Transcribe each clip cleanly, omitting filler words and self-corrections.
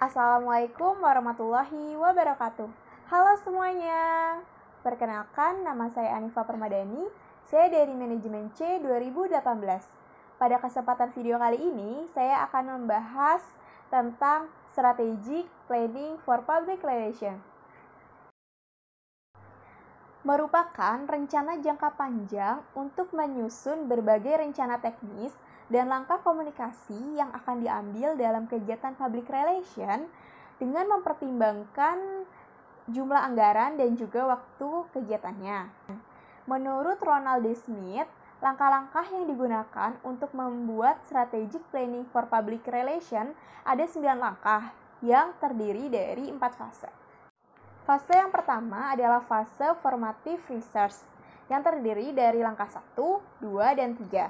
Assalamualaikum warahmatullahi wabarakatuh. Halo semuanya. Perkenalkan, nama saya Anifa Permadani. Saya dari Manajemen C 2018. Pada kesempatan video kali ini, saya akan membahas tentang Strategic Planning for Public Relations. Merupakan rencana jangka panjang untuk menyusun berbagai rencana teknis dan langkah komunikasi yang akan diambil dalam kegiatan public relation dengan mempertimbangkan jumlah anggaran dan juga waktu kegiatannya. Menurut Ronald D. Smith, langkah-langkah yang digunakan untuk membuat strategic planning for public relation ada 9 langkah yang terdiri dari 4 fase. Fase yang pertama adalah fase formative research yang terdiri dari langkah 1, 2, dan 3.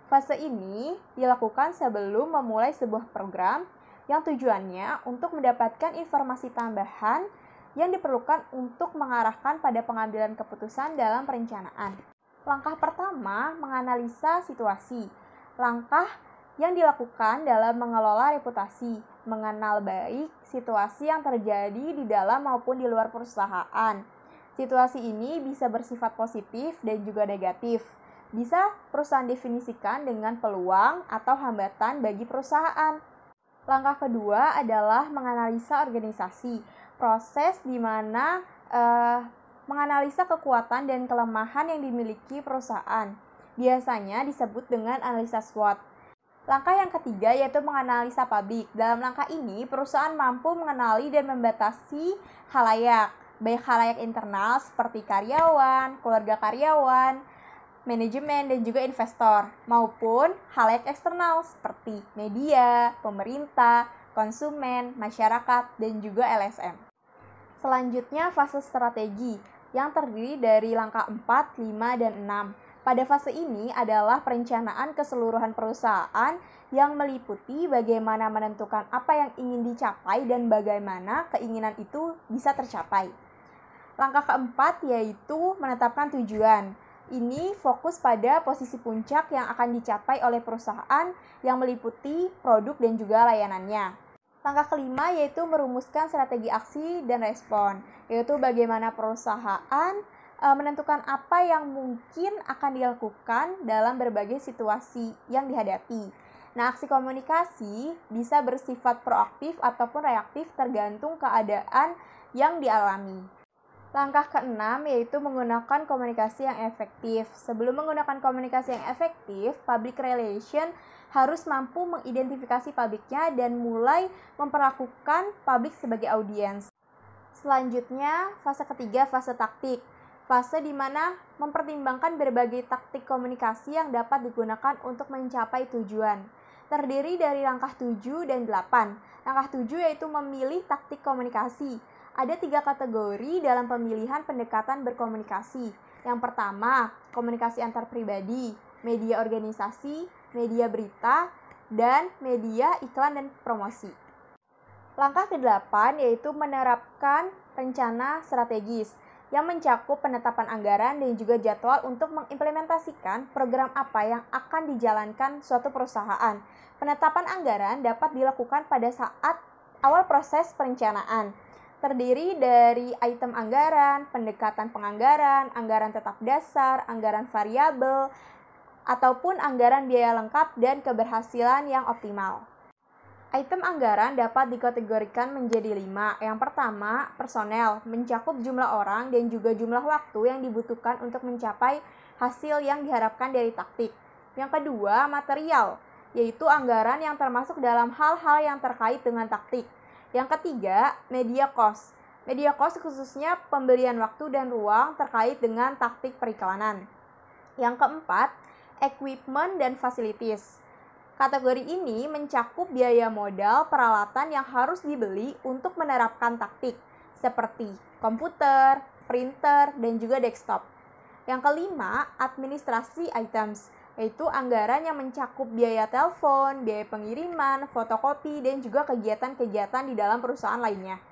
Fase ini dilakukan sebelum memulai sebuah program yang tujuannya untuk mendapatkan informasi tambahan yang diperlukan untuk mengarahkan pada pengambilan keputusan dalam perencanaan. Langkah pertama, menganalisa situasi. Langkah yang dilakukan dalam mengelola reputasi, mengenal baik situasi yang terjadi di dalam maupun di luar perusahaan. Situasi ini bisa bersifat positif dan juga negatif. Bisa perusahaan definisikan dengan peluang atau hambatan bagi perusahaan. Langkah kedua adalah menganalisa organisasi, proses di mana menganalisa kekuatan dan kelemahan yang dimiliki perusahaan. Biasanya disebut dengan analisa SWOT. Langkah yang ketiga yaitu menganalisa publik. Dalam langkah ini, perusahaan mampu mengenali dan membatasi khalayak, baik khalayak internal seperti karyawan, keluarga karyawan, manajemen, dan juga investor, maupun khalayak eksternal seperti media, pemerintah, konsumen, masyarakat, dan juga LSM. Selanjutnya, fase strategi yang terdiri dari langkah 4, 5, dan 6. Pada fase ini adalah perencanaan keseluruhan perusahaan yang meliputi bagaimana menentukan apa yang ingin dicapai dan bagaimana keinginan itu bisa tercapai. Langkah keempat yaitu menetapkan tujuan. Ini fokus pada posisi puncak yang akan dicapai oleh perusahaan yang meliputi produk dan juga layanannya. Langkah kelima yaitu merumuskan strategi aksi dan respon, yaitu bagaimana perusahaan menentukan apa yang mungkin akan dilakukan dalam berbagai situasi yang dihadapi. Nah, aksi komunikasi bisa bersifat proaktif ataupun reaktif tergantung keadaan yang dialami. Langkah keenam yaitu menggunakan komunikasi yang efektif. Sebelum menggunakan komunikasi yang efektif, public relation harus mampu mengidentifikasi publiknya dan mulai memperlakukan publik sebagai audiens. Selanjutnya, fase ketiga, fase taktik. Fase di mana mempertimbangkan berbagai taktik komunikasi yang dapat digunakan untuk mencapai tujuan. Terdiri dari langkah 7 dan 8. Langkah 7 yaitu memilih taktik komunikasi. Ada 3 kategori dalam pemilihan pendekatan berkomunikasi. Yang pertama, komunikasi antar pribadi, media organisasi, media berita, dan media iklan dan promosi. Langkah ke-8 yaitu menerapkan rencana strategis yang mencakup penetapan anggaran dan juga jadwal untuk mengimplementasikan program apa yang akan dijalankan suatu perusahaan. Penetapan anggaran dapat dilakukan pada saat awal proses perencanaan. Terdiri dari item anggaran, pendekatan penganggaran, anggaran tetap dasar, anggaran variabel, ataupun anggaran biaya lengkap dan keberhasilan yang optimal. Item anggaran dapat dikategorikan menjadi 5. Yang pertama, personel, mencakup jumlah orang dan juga jumlah waktu yang dibutuhkan untuk mencapai hasil yang diharapkan dari taktik. Yang kedua, material, yaitu anggaran yang termasuk dalam hal-hal yang terkait dengan taktik. Yang ketiga, media cost. Media cost khususnya pembelian waktu dan ruang terkait dengan taktik periklanan. Yang keempat, equipment dan facilities. Kategori ini mencakup biaya modal peralatan yang harus dibeli untuk menerapkan taktik, seperti komputer, printer, dan juga desktop. Yang kelima, administrasi items, yaitu anggaran yang mencakup biaya telepon, biaya pengiriman, fotokopi, dan juga kegiatan-kegiatan di dalam perusahaan lainnya.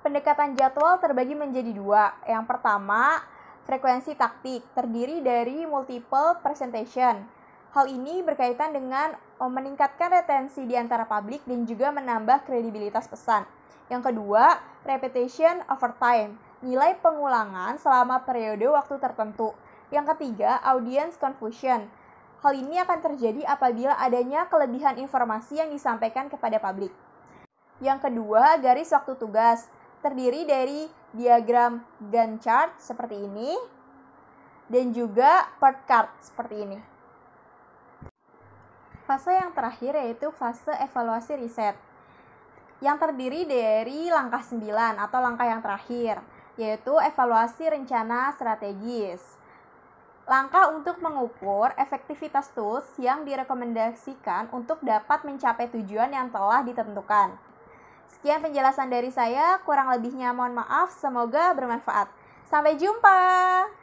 Pendekatan jadwal terbagi menjadi 2. Yang pertama, frekuensi taktik, terdiri dari multiple presentation. Hal ini berkaitan dengan meningkatkan retensi di antara publik dan juga menambah kredibilitas pesan. Yang kedua, repetition over time, nilai pengulangan selama periode waktu tertentu. Yang ketiga, audience confusion. Hal ini akan terjadi apabila adanya kelebihan informasi yang disampaikan kepada publik. Yang kedua, garis waktu tugas, terdiri dari diagram Gantt chart seperti ini, dan juga part card seperti ini. Fase yang terakhir yaitu fase evaluasi riset, yang terdiri dari langkah 9 atau langkah yang terakhir, yaitu evaluasi rencana strategis. Langkah untuk mengukur efektivitas tools yang direkomendasikan untuk dapat mencapai tujuan yang telah ditentukan. Sekian penjelasan dari saya, kurang lebihnya mohon maaf, semoga bermanfaat. Sampai jumpa!